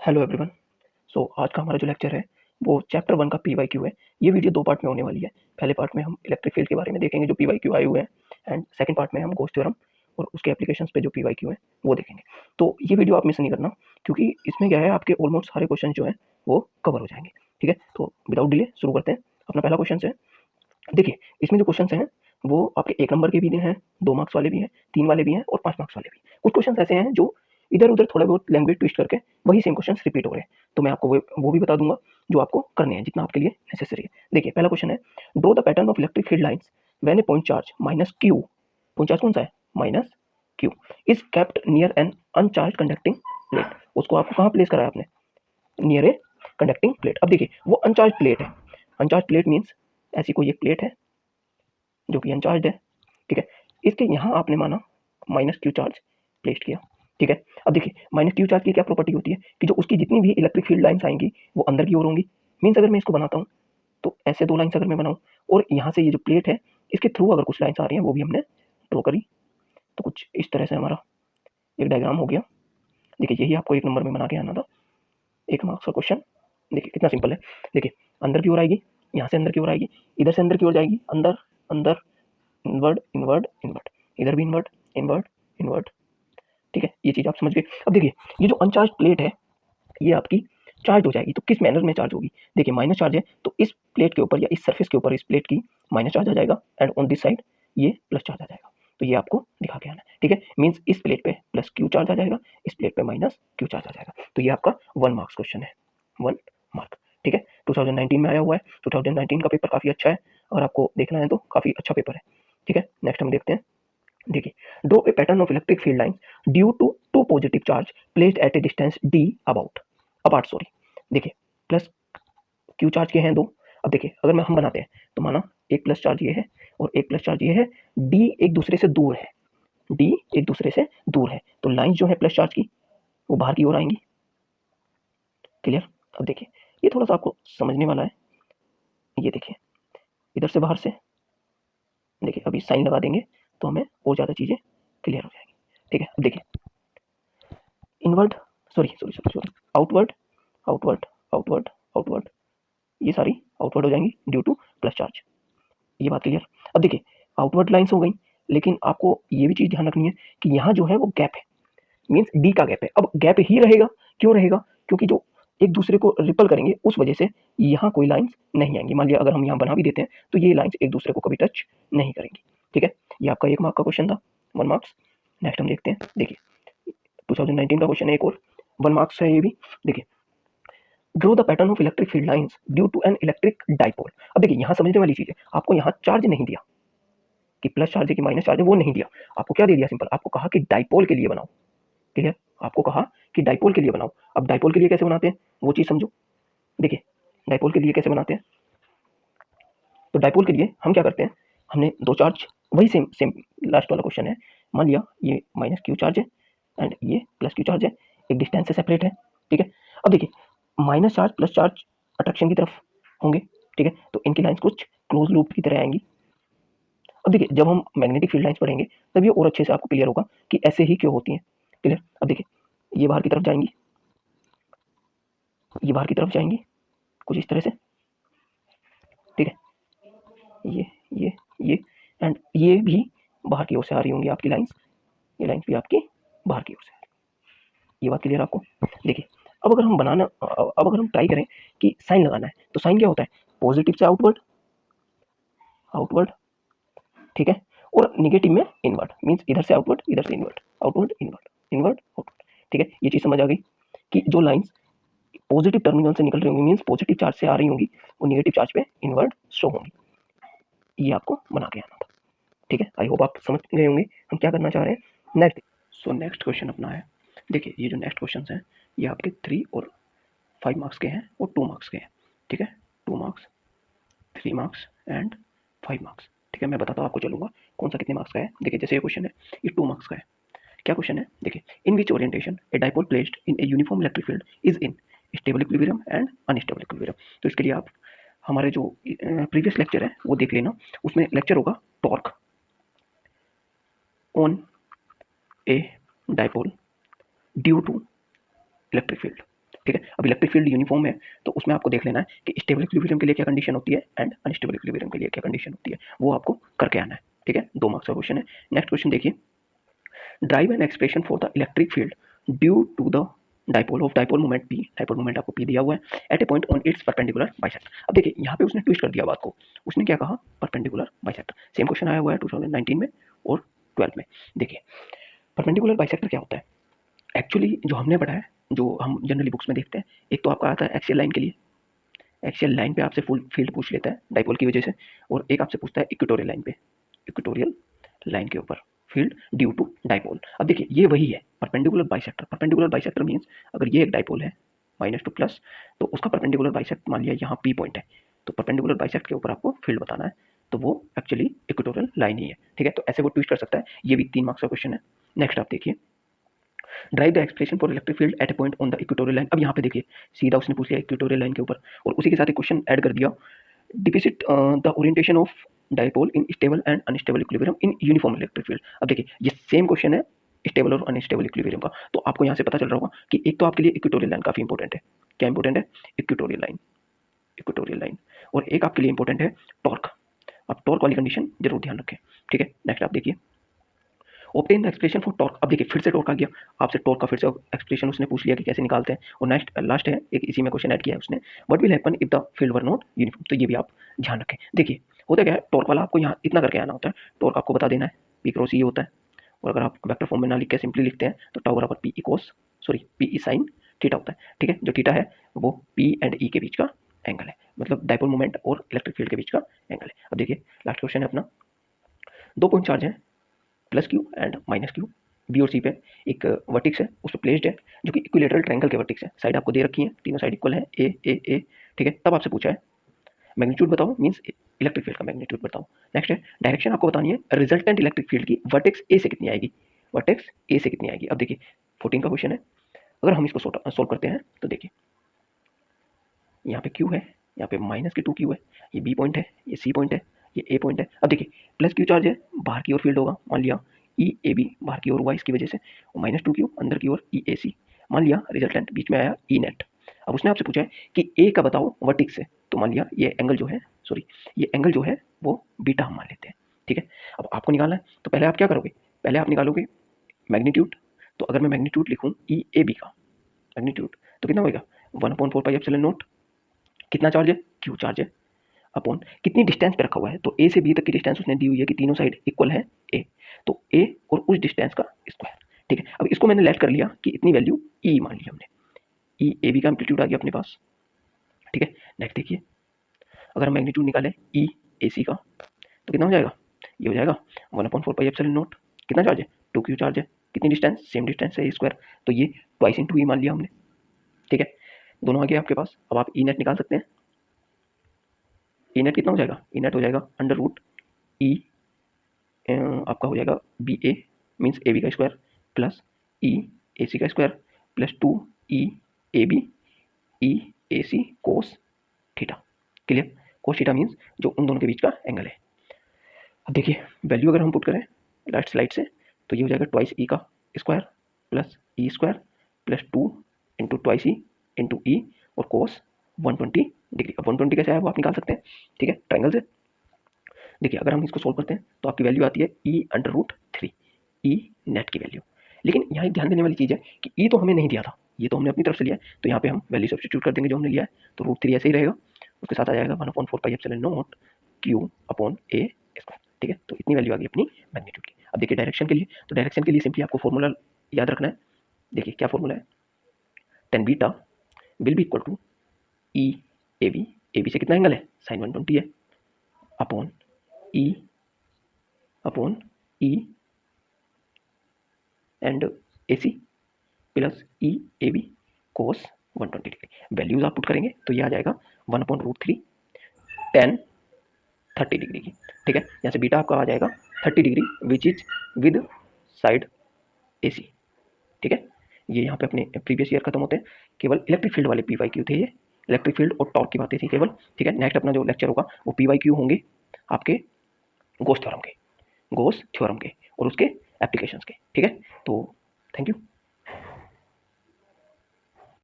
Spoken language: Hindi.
Hello everyone. सो आज का हमारा जो लेक्चर है वो चैप्टर 1 का पीवाईक्यू है। ये वीडियो 2 पार्ट में होने वाली है। पहले पार्ट में हम इलेक्ट्रिक फील्ड के बारे में देखेंगे जो पीवाईक्यू आए हुए हैं, एंड सेकंड पार्ट में हम गॉस थ्योरम और उसके एप्लीकेशंस पे जो पीवाईक्यू है वो देखेंगे। तो ये वीडियो आप मिस नहीं करना, क्योंकि इसमें क्या है, आपके ऑलमोस्ट सारे क्वेश्चन जो हैं वो कवर हो जाएंगे। ठीक है, तो विदाउट डिले शुरू करते हैं। अपना पहला क्वेश्चन है, देखिए इसमें जो क्वेश्चन हैं वो आपके 1 नंबर के भी हैं, 2 मार्क्स वाले भी हैं, 3 वाले भी हैं और 5 मार्क्स वाले भी हैं। कुछ क्वेश्चन ऐसे हैं जो इधर-उधर थोड़ा बहुत लैंग्वेज ट्विस्ट करके वही सेम क्वेश्चंस रिपीट हो रहे हैं। तो मैं आपको वो भी बता दूँगा जो आपको करने हैं, जितना आपके लिए नेसेसरी है। देखिए पहला क्वेश्चन है, draw the pattern of electric field lines when a point charge -q, point charge कौन सा है? -q is kept near an uncharged conducting plate. उसको आपको कहाँ प्लेस करा है आपने? Near a conducting plate. अब देखिए वो अनचार्ज्ड प्लेट है। अनचार्ज्ड प्लेट मीन्स ऐसी कोई एक प्लेट है जो कि अनचार्ज है। ठीक है, इसके यहाँ आपने माना -q चार्ज प्लेस किया। ठीक है, अब देखिए -q चार्ज की क्या प्रॉपर्टी होती है कि जो उसकी जितनी भी इलेक्ट्रिक फील्ड लाइन्स आएंगी वो अंदर की ओर होंगी। मीन्स अगर मैं इसको बनाता हूँ तो ऐसे 2 लाइन्स अगर मैं बनाऊँ और यहाँ से ये जो प्लेट है इसके थ्रू अगर कुछ लाइन्स आ रही हैं वो भी हमने ड्रॉ करी, तो कुछ इस तरह से हमारा एक डायग्राम हो गया। देखिए यही आपको 1 नंबर में बना के आना था, 1 मार्क्स का क्वेश्चन। देखिए कितना सिंपल है। देखिए अंदर की ओर आएगी, यहाँ से अंदर की ओर आएगी, इधर से अंदर की ओर जाएगी, अंदर अंदर, इनवर्ड इनवर्ड इनवर्ड, इधर भी इनवर्ड इनवर्ड इनवर्ड। ठीक है, ये चीज़ आप समझ गए। अब देखिए ये जो अनचार्ज प्लेट है ये आपकी चार्ज हो जाएगी, तो किस मैनर में चार्ज होगी? देखिए माइनस चार्ज है तो इस प्लेट के ऊपर या इस सरफेस के ऊपर इस प्लेट की माइनस चार्ज आ जाएगा, एंड ऑन दिस साइड ये प्लस चार्ज आ जाएगा। तो ये आपको दिखा के आना है। ठीक है, मीन्स इस प्लेट पे प्लस क्यू चार्ज आ जाएगा, इस प्लेट पे माइनस क्यू चार्ज आ जाएगा। तो ये आपका 1 मार्क्स क्वेश्चन है, 1 मार्क। ठीक है, 2019 में आया हुआ है। 2019 का पेपर काफ़ी अच्छा है, अगर आपको देखना है तो काफ़ी अच्छा पेपर है। ठीक है, नेक्स्ट हम देखते हैं। देखिए, draw a pattern of electric field lines due to two positive charge placed at a distance d apart sorry. देखिए प्लस क्यू चार्ज के हैं 2। अब देखिए अगर मैं हम बनाते हैं तो माना एक प्लस चार्ज ये है और एक प्लस चार्ज ये है, d एक दूसरे से दूर है, d एक दूसरे से दूर है, तो लाइंस जो है प्लस चार्ज की वो बाहर की ओर आएंगी। क्लियर? अब देखिए ये थोड़ा सा आपको समझने वाला है। ये देखिए इधर से बाहर से, देखिए अभी साइन लगा देंगे तो हमें और ज़्यादा चीज़ें क्लियर हो जाएंगी। ठीक है, अब देखिए inward, sorry outward outward outward outward, ये सारी आउटवर्ड हो जाएंगी ड्यू टू प्लस चार्ज। ये बात क्लियर? अब देखिए आउटवर्ड लाइन्स हो गई, लेकिन आपको ये भी चीज़ ध्यान रखनी है कि यहाँ जो है वो गैप है, मीन्स डी का गैप है। अब गैप ही रहेगा, क्यों रहेगा? क्योंकि जो एक दूसरे को रिपल करेंगे उस वजह से यहाँ कोई लाइन्स नहीं आएंगी। मान लिया अगर हम यहाँ बना भी देते हैं तो ये लाइन्स एक दूसरे को कभी टच नहीं करेंगी। ठीक है, ये आपका 1 मार्क का क्वेश्चन था, 1 मार्क्स। नेक्स्ट हम देखते हैं। देखिए 2019 का क्वेश्चन है एक और, 1 मार्क्स है ये भी। देखिए draw the pattern of electric field lines due to an electric dipole. अब देखिए यहाँ समझने वाली चीज़ है, आपको यहाँ चार्ज नहीं दिया कि प्लस चार्ज है कि माइनस चार्ज है, वो नहीं दिया। आपको क्या दे दिया? सिंपल आपको कहा कि डाइपोल के लिए बनाओ। क्लियर? आपको कहा कि डाइपोल के लिए बनाओ। अब डाइपोल के लिए कैसे बनाते हैं वो चीज़ समझो। देखिए डाइपोल के लिए कैसे बनाते हैं, तो डाइपोल के लिए हम क्या करते हैं, हमने 2 चार्ज, वही सेम सेम लास्ट वाला क्वेश्चन है। मान लिया ये माइनस क्यू चार्ज है एंड ये प्लस क्यू चार्ज है, एक डिस्टेंस से सेपरेट है। ठीक है, अब देखिए minus charge plus charge attraction की तरफ होंगे। ठीक है, तो इनकी लाइंस कुछ क्लोज लूप की तरह आएंगी। अब देखिए जब हम मैग्नेटिक फील्ड लाइंस पढ़ेंगे तब ये और अच्छे से आपको क्लियर होगा कि ऐसे ही क्यों होती हैं। क्लियर? अब देखिए ये बाहर की तरफ जाएंगी, ये बाहर की तरफ जाएंगी कुछ इस तरह से। ठीक है, ये ये ये एंड ये भी बाहर की ओर से आ रही होंगी आपकी लाइंस, ये लाइंस भी आपकी बाहर की ओर से आ रही है। ये बात क्लियर आपको? देखिए अब अगर हम बनाना, अब अगर हम ट्राई करें कि साइन लगाना है तो साइन क्या होता है? पॉजिटिव से आउटवर्ड, आउटवर्ड। ठीक है, और निगेटिव में इनवर्ड, मीन्स इधर से आउटवर्ड इधर से inward, outward inward inward outward. ठीक है, ये चीज़ समझ आ गई कि जो लाइंस पॉजिटिव टर्मिनल से निकल रही होंगी, मीन्स पॉजिटिव चार्ज से आ रही होंगी, वो निगेटिव चार्ज पे इनवर्ड शो होंगी। ये आपको बना के आना था। ठीक है, आई होप आप समझ गए होंगे हम क्या करना चाह रहे हैं। नेक्स्ट, सो नेक्स्ट क्वेश्चन अपना है। देखिए ये जो नेक्स्ट क्वेश्चन हैं ये आपके 3 और 5 मार्क्स के हैं और 2 मार्क्स के हैं। ठीक है, 2 मार्क्स, 3 मार्क्स एंड 5 मार्क्स। ठीक है, मैं बताता हूँ आपको चलूँगा कौन सा कितने मार्क्स का है। देखिए जैसे ये क्वेश्चन है ये 2 मार्क्स का है। क्या क्वेश्चन है? देखिए in which orientation a dipole placed in a uniform electric field is in stable equilibrium and unstable equilibrium. तो इसके लिए आप हमारे जो प्रीवियस लेक्चर है वो देख लेना, उसमें लेक्चर होगा torque on a dipole due to electric field. ठीक है। अब इलेक्ट्रिक फील्ड यूनिफॉर्म है तो उसमें आपको देख लेना है कि स्टेबल इक्विलिब्रियम के लिए क्या कंडीशन होती है एंड अनस्टेबल इक्विलिब्रियम के लिए क्या कंडीशन होती है, वो आपको करके आना है। ठीक है, 2 मार्क्स का क्वेश्चन है। नेक्स्ट क्वेश्चन देखिए, derive an expression for the electric field due to the dipole of dipole moment P, dipole moment आपको पी दिया हुआ है at a point on its perpendicular bisector. अब देखिए यहाँ पे उसने ट्विस्ट कर दिया बात को, उसने क्या कहा, परपेंडिकुलर बाइसेक्टर। सेम क्वेश्चन आया हुआ है 2019 में और 12 में। देखिए परपेंडिकुलर बाइसेक्टर क्या होता है, एक्चुअली जो हमने पढ़ा है, जो हम जनरली बुक्स में देखते हैं, एक तो आपका आता है एक्सियल लाइन के लिए, एक्सियल लाइन पे आपसे फुल फील्ड पूछ लेता है डाइपोल की वजह से, और एक आपसे पूछता है इक्वेटोरियल लाइन पे, इक्वेटोरियल लाइन के ऊपर फील्ड ड्यू टू डाइपोल। अब देखिए ये वही है perpendicular bisector. Perpendicular bisector means अगर ये एक डाइपोल है माइनस टू प्लस, तो उसका परपेंडिकुलर बाइसेक्ट मान लिया यहाँ पी पॉइंट है, तो परपेंडिकुलर बाइसेक्ट के ऊपर आपको फील्ड बताना है, तो वो एक्चुअली इक्वेटोरियल लाइन ही है। ठीक है, तो ऐसे वो ट्विस्ट कर सकता है। ये भी 3 मार्क्स का क्वेश्चन है। नेक्स्ट आप देखिए, drive the expression for electric field at a point on the equatorial line. अब यहाँ पे देखिए सीधा उसने पूछ लिया इक्वेटोरियल लाइन के ऊपर, और उसी के साथ एक क्वेश्चन ऐड कर दिया, deficit the orientation of dipole in stable and unstable equilibrium in uniform electric field. अब देखिए ये सेम क्वेश्चन है स्टेबल और अनस्टेबल इक्विलिब्रियम का, तो आपको यहाँ से पता चल रहा होगा कि एक तो आपके लिए इक्वेटोरियल लाइन काफी इंपॉर्टेंट है। क्या इंपॉर्टेंट है, इक्वेटोरियल लाइन, इक्वेटोरियल लाइन, और एक आपके लिए इंपॉर्टेंट है टॉर्क। अब टॉर्क वाली कंडीशन जरूर ध्यान रखें। ठीक है, नेक्स्ट आप देखिए, obtain the expression for torque. अब देखिए फिर से टॉर्क आ गया, आपसे टॉर्क का फिर से एक्सप्रेशन उसने पूछ लिया कि कैसे निकालते हैं, और नेक्स्ट लास्ट है एक इसी में क्वेश्चन ऐड किया है उसने, what will happen if the field were not uniform. तो ये भी आप ध्यान रखें। देखिए होता क्या है, टॉर्क वाला आपको यहाँ इतना करके आना होता है, टॉर्क आपको बता देना है पी क्रॉस ई होता है, और अगर आप वेक्टर फॉर्म में ना लिख के सिंपली लिखते हैं तो टाउ बराबर P E cos, sorry P E sine theta होता है। ठीक है, जो थीटा है वो पी एंड ई के बीच का एंगल है, मतलब डाइपोल मोमेंट और इलेक्ट्रिक फील्ड के बीच का एंगल है। अब देखिए लास्ट क्वेश्चन है अपना, 2 पॉइंट चार्ज है plus Q and minus Q, B और सी पे एक वर्टिक्स है उस पर प्लेस्ड है जो कि इक्विलेटरल ट्रायंगल के वर्टिक्स है, साइड आपको दे रखी है, तीनों साइड इक्वल है, ए ए ए। ठीक है, तब आपसे पूछा है मैग्नीट्यूड बताओ, मींस इलेक्ट्रिक फील्ड का मैग्नीट्यूड बताओ। नेक्स्ट है डायरेक्शन आपको बतानी है रिजल्टेंट इलेक्ट्रिक फील्ड की वर्टेक्स ए से कितनी आएगी, वर्टेक्स ए से कितनी आएगी। अब देखिए 14 का क्वेश्चन है, अगर हम इसको सोल्व करते हैं तो देखिए यहाँ पे क्यू है, यहाँ पे माइनस के 2 क्यू है, ये बी पॉइंट है, ये सी पॉइंट है, ये ए पॉइंट है। अब देखिए प्लस क्यू चार्ज है, बाहर की ओर फील्ड होगा, मान लिया ई ए बी बाहर की ओर वाइस की वजह से, और माइनस 2 क्यू अंदर की ओर ई ए सी, मान लिया रिजल्टेंट बीच में आया ई नेट। अब उसने आपसे पूछा है कि ए का बताओ वर्टिक्स से, तो मान लिया ये एंगल जो है, सॉरी ये एंगल जो है वो बीटा हम मान लेते हैं। ठीक है, अब आपको निकालना है तो पहले आप क्या करोगे, पहले आप निकालोगे मैग्नीट्यूड। तो अगर मैं मैग्नीट्यूड लिखूँ ई ए बी का मैग्नीट्यूड तो कितना होगा, 1/4 पाई एप्सिलॉन नॉट, कितना चार्ज है, क्यू चार्ज है, अपॉन कितनी डिस्टेंस पे रखा हुआ है, तो ए से बी तक की डिस्टेंस उसने दी हुई है कि तीनों साइड इक्वल है ए, तो ए और उस डिस्टेंस का स्क्वायर। ठीक है, अब इसको मैंने लेट कर लिया कि इतनी वैल्यू ई मान ली हमने, ई ए बी का एम्पलीट्यूड आ गया अपने पास। ठीक है, नेक्स्ट देखिए अगर हम मैग्नीट्यूड निकालें ई ए सी का तो कितना हो जाएगा, ये हो जाएगा 1/4 पाई एप्सिलॉन नॉट, कितना चार्ज है, 2 क्यू चार्ज है, कितनी डिस्टेंस, सेम डिस्टेंस है स्क्वायर, तो ये ट्वाइस इंटू ई मान लिया हमने। ठीक है, दोनों आ गए आपके पास। अब आप ई नेट निकाल सकते हैं, ई नेट कितना हो जाएगा, ई नेट हो जाएगा अंडर रूट ई आपका हो जाएगा B A means A B का square plus E A C का square plus 2 E A B E A C cos theta. Clear, cos theta means जो उन दोनों के बीच का एंगल है। अब देखिए वैल्यू अगर हम पुट करें लास्ट स्लाइड से तो ये हो जाएगा ट्वाइस ई का square plus E square plus 2 into twice E into E और कोस 120 डिग्री। अब 120 कैसे है वो आप निकाल सकते हैं। ठीक है, ट्रायंगल से देखिए अगर हम इसको सोल्व करते हैं तो आपकी वैल्यू आती है ई अंडर रूट 3, ई नेट की वैल्यू। लेकिन यहाँ एक ध्यान देने वाली चीज़ है कि ई तो हमें नहीं दिया था, ये तो हमने अपनी तरफ से लिया है, तो यहाँ पे हम वैल्यू सब्स्टिट्यूट कर देंगे जो हमने लिया है, तो रूट 3 ऐसे ही रहेगा, उसके साथ आ जाएगा 1/4 pi epsilon not Q upon A square. ठीक है, तो इतनी वैल्यू आ गई अपनी मैग्नीट्यूड की। अब देखिए डायरेक्शन के लिए, तो डायरेक्शन के लिए सिंपली आपको फॉर्मूला याद रखना है। देखिए क्या फॉर्मूला है, tan beta will be equal to E A B से कितना एंगल है, साइन 120 है, upon E and A C plus E A B cos 120 degree. Values आप पुट करेंगे तो ये आ जाएगा 1/√3 tan 30 डिग्री की। ठीक है, यहाँ से बीटा आपका आ जाएगा 30 degree which is with side A C. ठीक है, ये यहाँ पे अपने प्रीवियस ईयर खत्म होते हैं, केवल इलेक्ट्रिक फील्ड वाले पी वाई क्यू थे, ये इलेक्ट्रिक फील्ड और टॉर्क की बातें थी केवल। ठीक है, नेक्स्ट अपना जो लेक्चर होगा वो पी वाई क्यू होंगे आपके गोस थ्योरम के और उसके एप्लीकेशंस के। ठीक है, तो थैंक यू।